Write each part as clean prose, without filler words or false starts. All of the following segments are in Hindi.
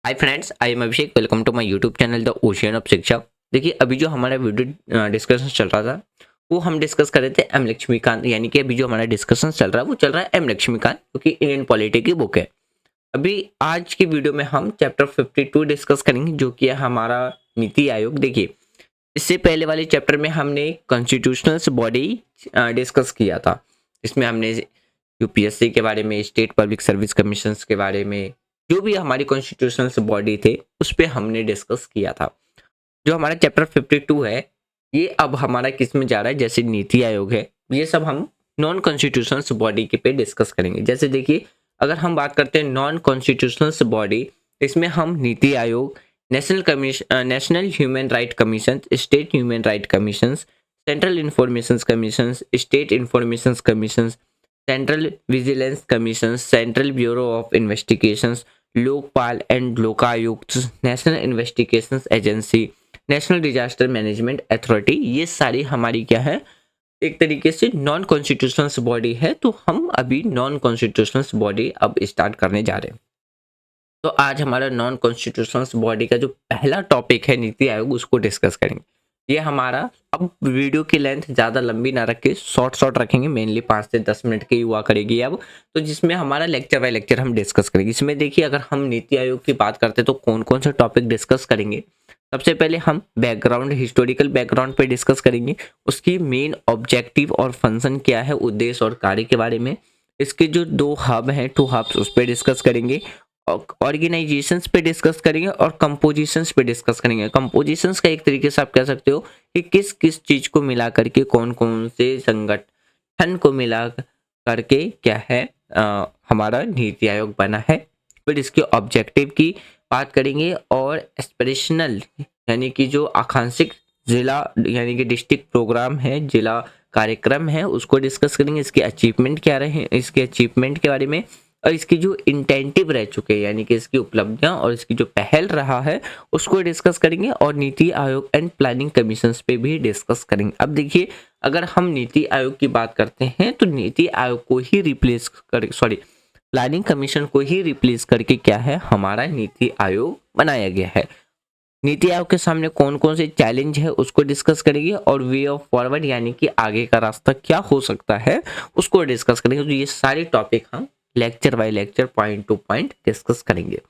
Hi friends, I am Abhishek. Welcome to my YouTube channel the ocean of Shiksha. देखिए, अभी जो हमारा वीडियो डिस्कशन चल रहा था वो हम डिस्कस कर रहे थे एम लक्ष्मीकांत, यानी कि अभी जो हमारा डिस्कशन चल रहा है वो चल रहा है एम लक्ष्मीकांत, क्योंकि इंडियन पॉलिटी की बुक है। अभी आज की वीडियो में हम चैप्टर 52 डिस्कस करेंगे, जो कि है हमारा नीति आयोग। देखिए, इससे पहले वाले चैप्टर में हमने कॉन्स्टिट्यूशनल बॉडी डिस्कस किया था। इसमें हमने यूपीएससी के बारे में, स्टेट पब्लिक सर्विस कमीशन के बारे में, जो भी हमारी कॉन्स्टिट्यूशनल बॉडी थे उस पर हमने डिस्कस किया था। जो हमारा चैप्टर 52 है, ये अब हमारा किस में जा रहा है, जैसे नीति आयोग है, ये सब हम नॉन कॉन्स्टिट्यूशनल बॉडी के पे डिस्कस करेंगे। जैसे देखिए, अगर हम बात करते हैं नॉन कॉन्स्टिट्यूशनल बॉडी, इसमें हम NITI Aayog, national commission, national human right commission, state human right commission, central information commission, state information commission, central vigilance commission, central bureau of investigations, Lokpal and Lokayukta, national investigation agency, national disaster management authority, ये सारी हमारी क्या है, एक तरीके से नॉन कॉन्स्टिट्यूशनल बॉडी है। तो हम अभी नॉन कॉन्स्टिट्यूशनल बॉडी अब स्टार्ट करने जा रहे हैं। तो आज हमारा नॉन कॉन्स्टिट्यूशनल बॉडी का जो पहला टॉपिक है नीति आयोग, उसको डिस्कस करेंगे। ये हमारा, अब वीडियो की लेंथ ज़्यादा लंबी ना रख के शॉर्ट रखेंगे, मेनली 5 से 10 मिनट की हुआ करेगी अब। तो जिसमें हमारा लेक्चर बाय लेक्चर हम डिस्कस करेंगे। इसमें देखिए, अगर हम नीति आयोग की बात करते हैं तो कौन कौन से टॉपिक डिस्कस करेंगे। सबसे पहले हम बैकग्राउंड, हिस्टोरिकल बैकग्राउंड पे डिस्कस करेंगे। उसकी मेन ऑब्जेक्टिव और फंक्शन क्या है, उद्देश्य और कार्य के बारे में। इसके जो 2 हब हैं, 2 हब्स, उस पर डिस्कस करेंगे। ऑर्गेनाइजेशंस पे डिस्कस करेंगे और कंपोजिशंस पे डिस्कस करेंगे। कंपोजिशंस का एक तरीके से आप कह सकते हो कि किस किस चीज़ को मिला करके, कौन कौन से संगठन को मिला करके क्या है हमारा नीति आयोग बना है। फिर इसके ऑब्जेक्टिव की बात करेंगे और एस्पिरेशनल, यानी कि जो आकांक्षित जिला, यानी कि डिस्ट्रिक्ट प्रोग्राम है, जिला कार्यक्रम है, उसको डिस्कस करेंगे। इसके अचीवमेंट क्या रहे, इसके अचीवमेंट के बारे में, और इसकी जो इंटेंटिव रह चुके हैं, यानी कि इसकी उपलब्धियां और इसकी जो पहल रहा है, उसको डिस्कस करेंगे। और NITI Aayog and planning commission पे भी डिस्कस करेंगे। अब देखिए, अगर हम नीति आयोग की बात करते हैं तो नीति आयोग को ही रिप्लेस कर, सॉरी, प्लानिंग कमीशन को ही रिप्लेस करके क्या है, हमारा नीति आयोग बनाया गया है। नीति आयोग के सामने कौन कौन से चैलेंज है उसको डिस्कस करेंगे, और वे ऑफ फॉरवर्ड, यानी कि आगे का रास्ता क्या हो सकता है, उसको डिस्कस करेंगे। तो ये सारे टॉपिक हम lecture by lecture, point to point discuss करेंगे।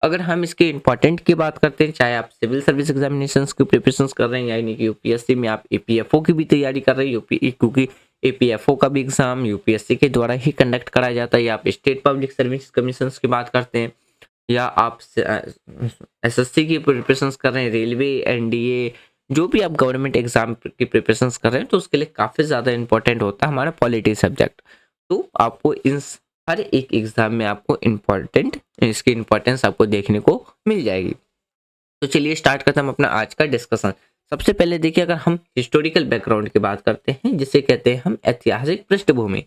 अगर हम इसके इंपॉर्टेंट की बात करते हैं, चाहे आप सिविल सर्विस एग्जामिनेशंस की प्रिपरेशंस कर रहे हैं, यानी कि यूपीएससी में आप एपीएफओ की भी तैयारी कर रहे हैं, क्योंकि एपीएफओ का भी एग्जाम यूपीएससी के द्वारा ही कंडक्ट कराया जाता है, या आप स्टेट पब्लिक सर्विस कमीशन की बात करते हैं, या आप एसएससी की प्रिपरेशंस कर रहे हैं, रेलवे, एनडीए, जो भी आप गवर्नमेंट एग्जाम की प्रिपरेशंस कर रहे हैं, तो उसके लिए काफ़ी ज़्यादा इंपॉर्टेंट होता है हमारा पॉलिटी सब्जेक्ट। तो आपको इन हर एक एग्जाम में आपको इम्पोर्टेंट, इसकी इम्पोर्टेंस आपको देखने को मिल जाएगी। तो चलिए स्टार्ट करते हैं हम अपना आज का डिस्कशन। सबसे पहले देखिए, अगर हम हिस्टोरिकल बैकग्राउंड की बात करते हैं, जिसे कहते हैं हम ऐतिहासिक पृष्ठभूमि,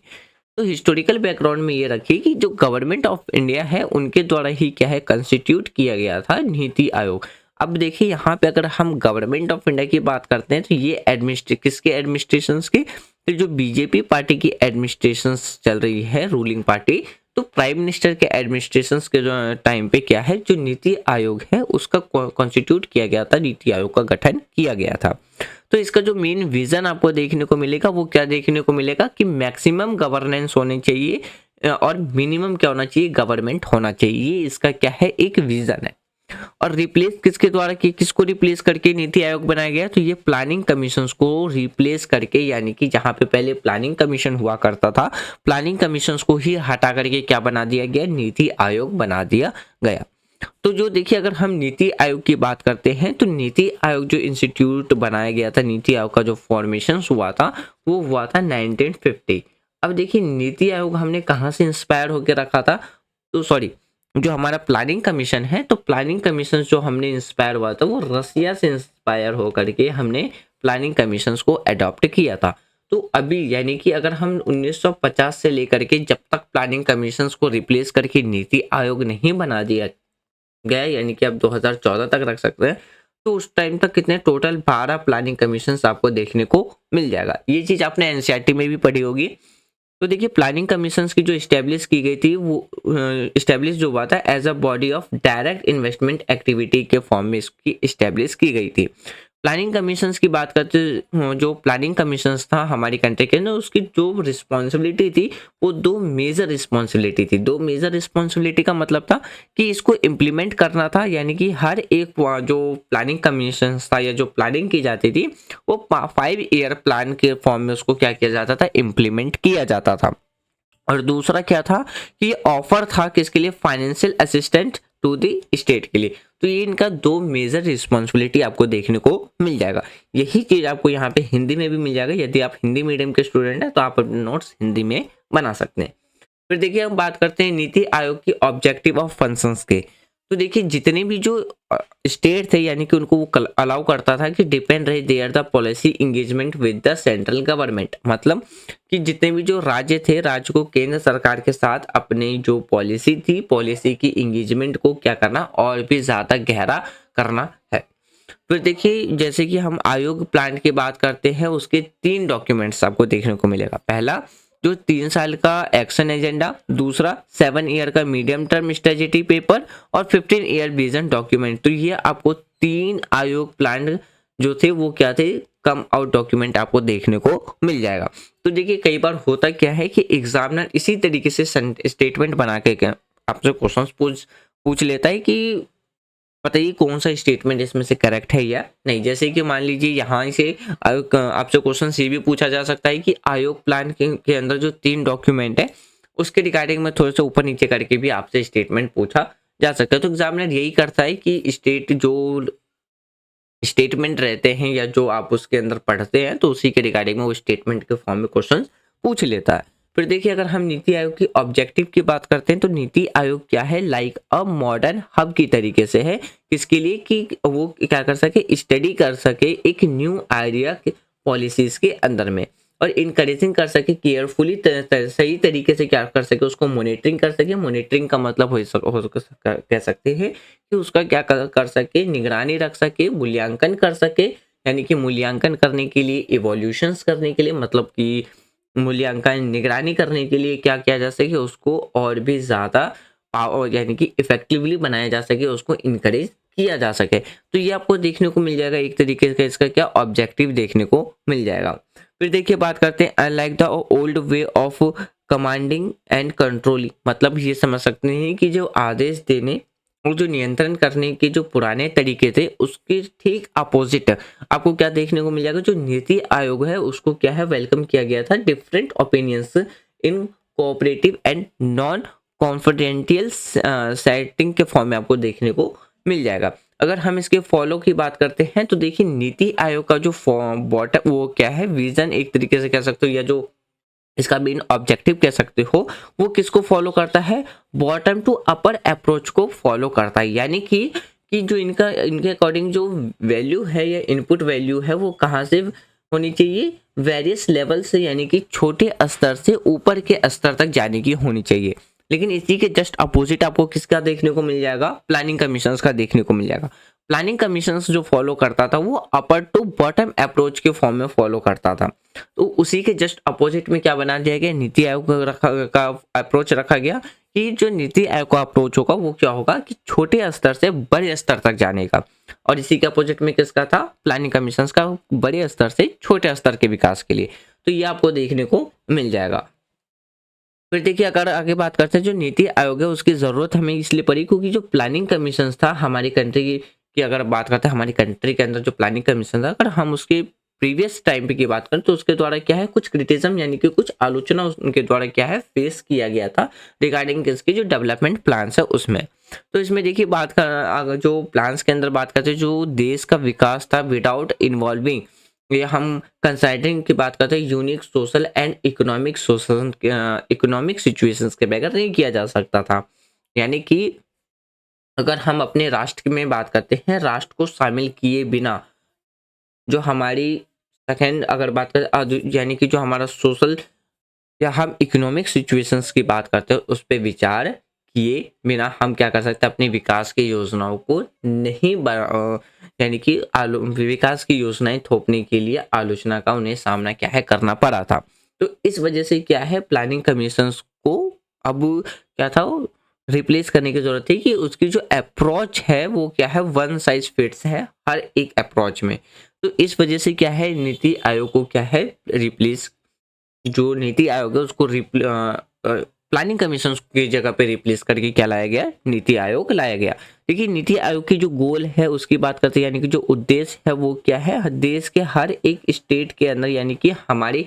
तो हिस्टोरिकल बैकग्राउंड में ये रखिए कि जो गवर्नमेंट ऑफ इंडिया है उनके द्वारा ही क्या है, कंस्टिट्यूट किया गया था नीति आयोग। अब देखिए, यहाँ पे अगर हम गवर्नमेंट ऑफ इंडिया की बात करते हैं तो ये किसके एडमिनिस्ट्रेशन की, तो जो बीजेपी पार्टी की एडमिनिस्ट्रेशन चल रही है, रूलिंग पार्टी, तो प्राइम मिनिस्टर के एडमिनिस्ट्रेशन के जो टाइम पे क्या है, जो नीति आयोग है उसका कॉन्स्टिट्यूट किया गया था, नीति आयोग का गठन किया गया था। तो इसका जो मेन विजन आपको देखने को मिलेगा वो क्या देखने को मिलेगा कि मैक्सिमम गवर्नेंस होनी चाहिए और मिनिमम क्या होना चाहिए, गवर्नमेंट होना चाहिए। ये इसका क्या है, एक विजन है। और रिप्लेस किसके द्वारा की, किसको रिप्लेस करके नीति आयोग बनाया गया, तो ये प्लानिंग कमीशन को रिप्लेस करके, यानी कि जहां पे पहले प्लानिंग कमीशन हुआ करता था, प्लानिंग कमीशन को ही हटा करके क्या बना दिया गया, नीति आयोग बना दिया गया। तो जो देखिए, अगर हम नीति आयोग की बात करते हैं तो नीति आयोग जो इंस्टीट्यूट बनाया गया था, नीति आयोग का जो फॉर्मेशन हुआ था वो हुआ था 1950। अब देखिए, नीति आयोग हमने कहाँ से इंस्पायर होकर रखा था, तो सॉरी, जो हमारा प्लानिंग कमीशन है, तो प्लानिंग कमीशन जो हमने इंस्पायर हुआ था वो रसिया से इंस्पायर होकर के हमने प्लानिंग कमीशन को अडॉप्ट किया था। तो अभी यानी कि अगर हम 1950 से लेकर के जब तक प्लानिंग कमीशन को रिप्लेस करके नीति आयोग नहीं बना दिया गया, यानी कि आप 2014 तक रख सकते हैं, तो उस टाइम तक कितने टोटल 12 प्लानिंग कमीशन आपको देखने को मिल जाएगा। ये चीज़ आपने एनसीईआरटी में भी पढ़ी होगी तो देखिए प्लानिंग कमीशंस की जो इस्टेब्लिश की गई थी वो इस्टेब्लिश जो हुआ था as a body of direct investment activity के फॉर्म में इसकी इस्टेब्लिश की गई थी। प्लानिंग कमीशंस की बात करते जो प्लानिंग कमीशंस था हमारी कंट्री के अंदर, उसकी जो रिस्पॉन्सिबिलिटी थी वो दो मेजर रिस्पॉन्सिबिलिटी थी। दो मेजर रिस्पॉन्सिबिलिटी का मतलब था कि इसको इम्प्लीमेंट करना था, यानी कि हर एक जो प्लानिंग कमीशंस था या जो प्लानिंग की जाती थी वो 5 ईयर प्लान के फॉर्म में उसको क्या किया जाता था, इम्प्लीमेंट किया जाता था। और दूसरा क्या था कि ये ऑफर था किसके लिए, financial assistant to the state के लिए। तो ये इनका दो मेजर रिस्पॉन्सिबिलिटी आपको देखने को मिल जाएगा। यही चीज आपको यहाँ पे हिंदी में भी मिल जाएगा। यदि आप हिंदी मीडियम के स्टूडेंट हैं तो आप अपने नोट्स हिंदी में बना सकते हैं। फिर देखिए हम बात करते हैं नीति आयोग की ऑब्जेक्टिव ऑफ फंक्शंस के। तो देखिए जितने भी जो स्टेट थे यानी कि उनको वो अलाउ करता था कि डिपेंड रहे their the policy engagement with the central government, मतलब कि जितने भी जो राज्य थे, राज्य को केंद्र सरकार के साथ अपनी जो पॉलिसी थी, पॉलिसी की इंगेजमेंट को क्या करना और भी ज़्यादा गहरा करना है। फिर देखिए जैसे कि हम आयोग प्लान की बात करते हैं, उसके 3 डॉक्यूमेंट्स आपको देखने को मिलेगा। पहला जो 3 साल का एक्शन एजेंडा, दूसरा 7 ईयर का मीडियम टर्म स्ट्रेटेजी पेपर और 15 ईयर विजन डॉक्यूमेंट। तो ये आपको 3 आयोग प्लान जो थे वो क्या थे, कम आउट डॉक्यूमेंट आपको देखने को मिल जाएगा। तो देखिए कई बार होता क्या है कि एग्जामिनर इसी तरीके से स्टेटमेंट बना के आपसे क्वेश्चन पूछ लेता है कि बताइए कौन सा स्टेटमेंट इसमें से करेक्ट है या नहीं। जैसे कि मान लीजिए यहाँ से आपसे क्वेश्चन ये भी पूछा जा सकता है कि आयोग प्लान के अंदर जो 3 डॉक्यूमेंट है उसके रिगार्डिंग में थोड़ा सा ऊपर नीचे करके भी आपसे स्टेटमेंट पूछा जा सकता है। तो एग्जामिनर यही करता है कि जो स्टेटमेंट रहते हैं या जो आप उसके अंदर पढ़ते हैं तो उसी के रिगार्डिंग में वो स्टेटमेंट के फॉर्म में क्वेश्चन पूछ लेता है। फिर देखिए अगर हम नीति आयोग की ऑब्जेक्टिव की बात करते हैं तो नीति आयोग क्या है, लाइक अ मॉडर्न हब की तरीके से है। किसके लिए कि वो क्या कर सके, स्टडी कर सके एक न्यू आइडिया पॉलिसीज के अंदर में, और इनकरेजिंग कर सके केयरफुली सही तरीके से क्या कर सके, उसको मॉनिटरिंग कर सके। मॉनिटरिंग का मतलब कह सकते हैं कि उसका क्या कर सके, निगरानी रख सके, मूल्यांकन कर सके। यानी कि मूल्यांकन करने के लिए, इवोल्यूशंस करने के लिए, मतलब कि मूल्यांकन निगरानी करने के लिए क्या किया जा सके, उसको और भी ज़्यादा पावर यानी कि इफेक्टिवली बनाया जा सके, उसको इनकरेज किया जा सके। तो ये आपको देखने को मिल जाएगा एक तरीके का, इसका क्या ऑब्जेक्टिव देखने को मिल जाएगा। फिर देखिए बात करते हैं unlike the old way of commanding and controlling, मतलब ये समझ सकते हैं कि जो आदेश देने और जो नियंत्रण करने के जो पुराने तरीके थे उसके ठीक अपोजिट आपको क्या देखने को मिल जाएगा। जो नीति आयोग है उसको क्या है, वेलकम किया गया था different opinions in cooperative and non confidential setting के फॉर्म में आपको देखने को मिल जाएगा। अगर हम इसके फॉलो की बात करते हैं तो देखिए नीति आयोग का जो बॉटम वो क्या है, विजन एक तरीके से कह सकते हो, या जो इसका मेन ऑब्जेक्टिव कह सकते हो, वो किसको फॉलो करता है, बॉटम टू अपर अप्रोच को फॉलो करता है। यानी कि जो इनके अकॉर्डिंग जो वैल्यू है या इनपुट वैल्यू है वो कहाँ से होनी चाहिए, वेरियस लेवल से, यानी कि छोटे स्तर से ऊपर के स्तर तक जाने की होनी चाहिए। लेकिन इसी के जस्ट अपोजिट आपको किसका देखने को मिल जाएगा, प्लानिंग कमीशन का देखने को मिल जाएगा। प्लानिंग कमीशन जो फॉलो करता था वो अपर टू बॉटम अप्रोच के फॉर्म में फॉलो करता था। तो उसी के जस्ट अपोजिट में क्या बना दिया गया, नीति आयोग का अप्रोच रखा गया कि जो नीति आयोग का अप्रोच होगा वो क्या होगा कि छोटे स्तर से बड़े स्तर तक जाने का, और इसी के अपोजिट में किसका था, प्लानिंग कमीशन का, बड़े स्तर से छोटे स्तर के विकास के लिए। तो ये आपको देखने को मिल जाएगा। फिर देखिए अगर आगे बात करते हैं जो नीति आयोग है उसकी ज़रूरत हमें इसलिए पड़ी क्योंकि जो प्लानिंग कमीशन था हमारी कंट्री की अगर बात करते हैं, हमारी कंट्री के अंदर जो प्लानिंग कमीशन था, अगर हम उसके प्रीवियस टाइम पे की बात करें तो उसके द्वारा क्या है, कुछ क्रिटिज्म यानी कि कुछ आलोचना उनके द्वारा क्या है फेस किया गया था रिगार्डिंग किसकी जो डेवलपमेंट प्लान्स है उसमें। तो इसमें देखिए बात कर जो प्लान्स के अंदर बात करते हैं जो देश का विकास था विदाउट इन्वॉल्विंग, ये हम कंसाइडिंग की बात करते हैं unique social and economic situations के बगैर नहीं किया जा सकता था। यानी कि अगर हम अपने राष्ट्र में बात करते हैं, राष्ट्र को शामिल किए बिना जो हमारी सेकेंड अगर बात करें यानी कि जो हमारा सोशल या हम इकोनॉमिक सिचुएशंस की बात करते हैं उस पर विचार किए बिना हम क्या कर सकते हैं, अपनी विकास की योजनाओं को नहीं यानी कि विकास की योजनाएं थोपने के लिए आलोचना का उन्हें सामना क्या है करना पड़ा था। तो इस वजह से क्या है, प्लानिंग कमीशन को अब क्या था, रिप्लेस करने की जरूरत थी कि उसकी जो अप्रोच है वो क्या है, वन साइज फिट्स है हर एक अप्रोच में। तो इस वजह से क्या है, नीति आयोग को क्या है रिप्लेस, जो नीति आयोग है उसको प्लानिंग कमीशन की जगह पे रिप्लेस करके क्या लाया गया, नीति आयोग लाया गया। देखिए नीति आयोग की जो गोल है उसकी बात करते हैं, यानी कि जो उद्देश्य है वो क्या है, देश के हर एक स्टेट के अंदर, यानी कि हमारी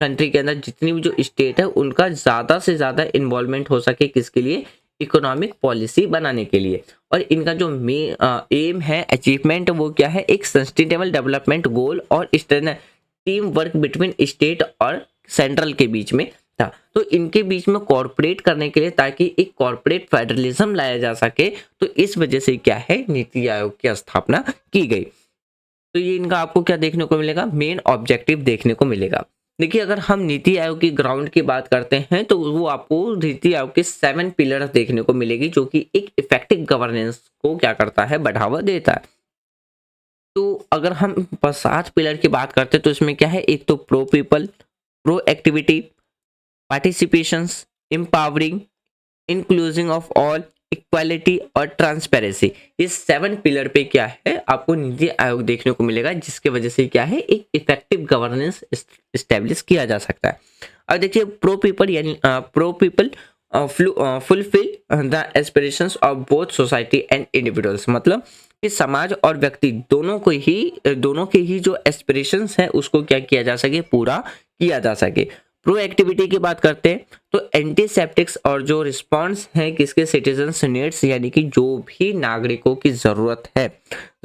कंट्री के अंदर जितनी भी जो स्टेट है उनका ज़्यादा से ज़्यादा इन्वॉल्वमेंट हो सके, किसके लिए, इकोनॉमिक पॉलिसी बनाने के लिए। और इनका जो एम है, अचीवमेंट, वो क्या है, एक सस्टेनेबल डेवलपमेंट गोल और टीम वर्क बिटवीन स्टेट और सेंट्रल के बीच में था। तो इनके बीच में कॉर्पोरेट करने के लिए, ताकि एक कॉर्पोरेट फेडरलिज्म लाया जा सके, तो इस वजह से क्या है, नीति आयोग की स्थापना की गई। तो ये इनका आपको क्या देखने को मिलेगा, मेन ऑब्जेक्टिव देखने को मिलेगा। देखिए अगर हम नीति आयोग की ग्राउंड की बात करते हैं तो वो आपको नीति आयोग के 7 पिलर देखने को मिलेगी, जो कि एक इफेक्टिव गवर्नेंस को क्या करता है, बढ़ावा देता है। तो अगर हम 7 पिलर की बात करते हैं तो इसमें क्या है, एक तो pro people, pro activity, participations, empowering, including of all, equality और ट्रांसपेरेंसी। इस 7 पिलर पे क्या है, आपको नीति आयोग देखने को मिलेगा, जिसके वजह से क्या है, एक इफेक्टिव गवर्नेंस इस्टेब्लिश किया जा सकता है। अब देखिए प्रो पीपल, यानी pro people fulfil the aspirations of both society and individuals, मतलब कि समाज और व्यक्ति दोनों के ही जो एस्पिरेशंस है उसको क्या किया जा सके, पूरा किया जा सके। प्रो एक्टिविटी की बात करते हैं तो एंटीसेप्टिक्स और जो रिस्पॉन्स है किसके, सिटीजन्स नीड्स, यानी कि जो भी नागरिकों की जरूरत है,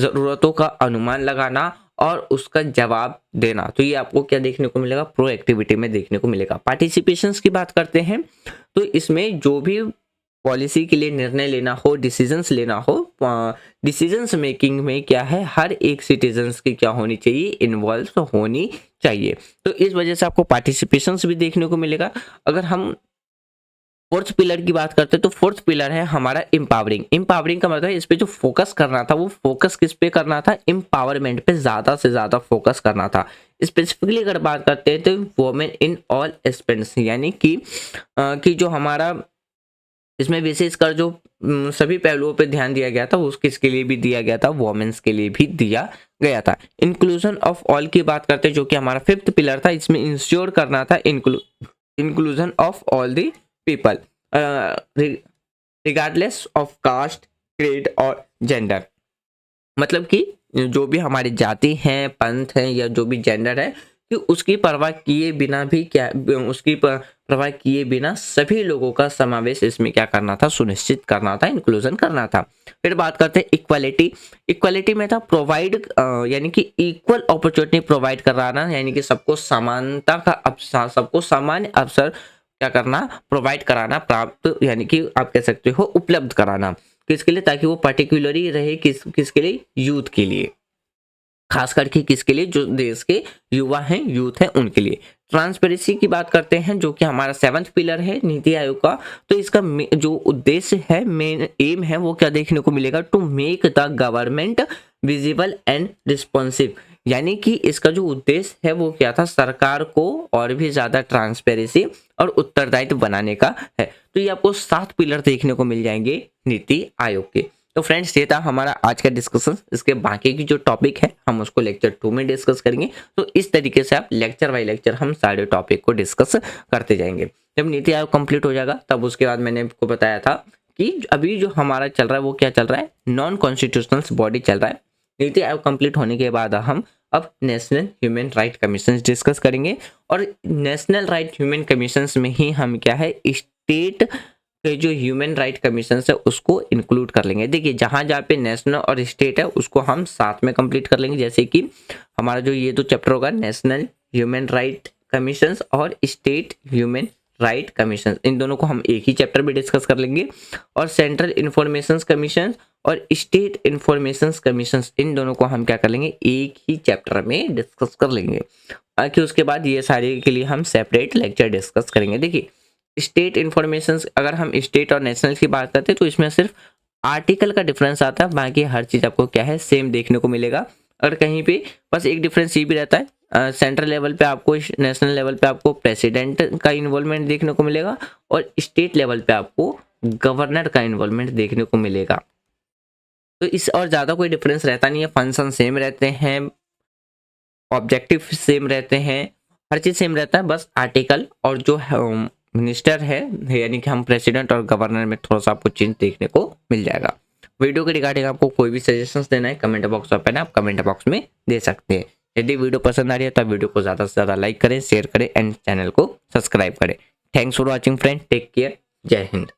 जरूरतों का अनुमान लगाना और उसका जवाब देना। तो ये आपको क्या देखने को मिलेगा, प्रो एक्टिविटी में देखने को मिलेगा। पार्टिसिपेशंस की बात करते हैं तो इसमें जो भी पॉलिसी के लिए निर्णय लेना हो, डिसीजंस लेना हो, डिसीजंस मेकिंग में क्या है, हर एक सिटीजन्स की क्या होनी चाहिए, इन्वॉल्व होनी चाहिए। तो इस वजह से आपको पार्टिसिपेशंस भी देखने को मिलेगा। अगर हम फोर्थ पिलर की बात करते हैं तो फोर्थ पिलर है हमारा एम्पावरिंग। एम्पावरिंग का मतलब है इस पे जो फोकस करना था वो फोकस किस पे करना था, एम्पावरमेंट पे ज़्यादा से ज़्यादा फोकस करना था। स्पेसिफिकली अगर बात करते हैं तो वुमेन इन ऑल एस्पेक्ट्स, यानी कि जो हमारा इसमें विशेषकर जो सभी पहलुओं पे ध्यान दिया गया था वो किसके लिए भी दिया गया था, वुमेन्स के लिए भी दिया गया था। इंक्लूजन ऑफ ऑल की बात करते हैं जो कि हमारा फिफ्थ पिलर था, इसमें इंश्योर करना था inclusion of all the people regardless of caste, creed और जेंडर, मतलब कि जो भी हमारी जाति हैं, पंथ हैं या जो भी जेंडर है कि उसकी परवाह किए बिना भी क्या, उसकी परवाह किए बिना सभी लोगों का समावेश इसमें क्या करना था, सुनिश्चित करना था, इंक्लूजन करना था। फिर बात करते हैं इक्वालिटी। इक्वालिटी में था प्रोवाइड, यानी कि इक्वल अपॉर्चुनिटी प्रोवाइड कराना, यानी कि सबको समानता का सबको सामान्य अवसर क्या करना, प्रोवाइड कराना, प्राप्त, यानी कि आप कह सकते हो उपलब्ध कराना। किसके लिए, ताकि वो पर्टिकुलरली रहे किसके लिए, यूथ के लिए, खास करके किसके लिए, जो देश के युवा हैं, यूथ हैं, उनके लिए। ट्रांसपेरेंसी की बात करते हैं जो कि हमारा 7th पिलर है नीति आयोग का। तो इसका जो उद्देश्य है, मेन एम है, वो क्या देखने को मिलेगा, to make the government visible and responsive, यानी कि इसका जो उद्देश्य है वो क्या था, सरकार को और भी ज़्यादा ट्रांसपेरेंसी और उत्तरदायित्व बनाने का है। तो ये आपको 7 पिलर देखने को मिल जाएंगे नीति आयोग के। तो फ्रेंड्स ये था हमारा आज का डिस्कशन। इसके बाकी की जो टॉपिक है हम उसको लेक्चर 2 में डिस्कस करेंगे। तो इस तरीके से आप लेक्चर बाय लेक्चर हम सारे टॉपिक को डिस्कस करते जाएंगे। जब नीति आयोग कंप्लीट हो जाएगा तब उसके बाद मैंने आपको बताया था कि अभी जो हमारा चल रहा है वो क्या चल रहा है, नॉन कॉन्स्टिट्यूशनल बॉडी चल रहा है। नीति आयोग कंप्लीट होने के बाद हम अब national human right commission discuss करेंगे, और नेशनल राइट ह्यूमन कमीशन में ही हम क्या है, स्टेट के जो ह्यूमन राइट कमीशन है उसको इंक्लूड कर लेंगे। देखिए जहाँ जहाँ पे नेशनल और स्टेट है उसको हम साथ में कंप्लीट कर लेंगे, जैसे कि हमारा जो ये 2 चैप्टर होगा, नेशनल ह्यूमन राइट कमीशन और स्टेट ह्यूमन राइट कमीशन, इन दोनों को हम एक ही चैप्टर में डिस्कस कर लेंगे। और सेंट्रल इंफॉर्मेशन कमीशन और स्टेट इंफॉर्मेशन कमीशन, इन दोनों को हम क्या कर लेंगे, एक ही चैप्टर में डिस्कस कर लेंगे। बाकी उसके बाद ये सारे के लिए हम सेपरेट लेक्चर डिस्कस करेंगे। देखिए स्टेट इंफॉर्मेशन, अगर हम स्टेट और नेशनल की बात करते हैं तो इसमें सिर्फ आर्टिकल का डिफरेंस आता है, बाकी हर चीज़ आपको क्या है, सेम देखने को मिलेगा। और कहीं पे बस एक डिफरेंस ये भी रहता है, सेंट्रल लेवल पे आपको, नेशनल लेवल पे आपको प्रेसिडेंट का इन्वॉल्वमेंट देखने को मिलेगा और स्टेट लेवल पे आपको गवर्नर का इन्वॉल्वमेंट देखने को मिलेगा। तो इस और ज़्यादा कोई डिफरेंस रहता नहीं है, फंक्शन सेम रहते हैं, ऑब्जेक्टिव सेम रहते हैं, हर चीज़ सेम रहता है, बस आर्टिकल और जो मिनिस्टर है यानी कि हम प्रेसिडेंट और गवर्नर में थोड़ा सा आपको चेंज देखने को मिल जाएगा। वीडियो के रिगार्डिंग आपको कोई भी सजेशंस देना है कमेंट बॉक्स ओपन है, आप कमेंट बॉक्स में दे सकते हैं। यदि वीडियो पसंद आ रही है तो वीडियो को ज़्यादा से ज़्यादा लाइक करें, शेयर करें एंड चैनल को सब्सक्राइब करें। Thanks for watching friend, take care, जय हिंद।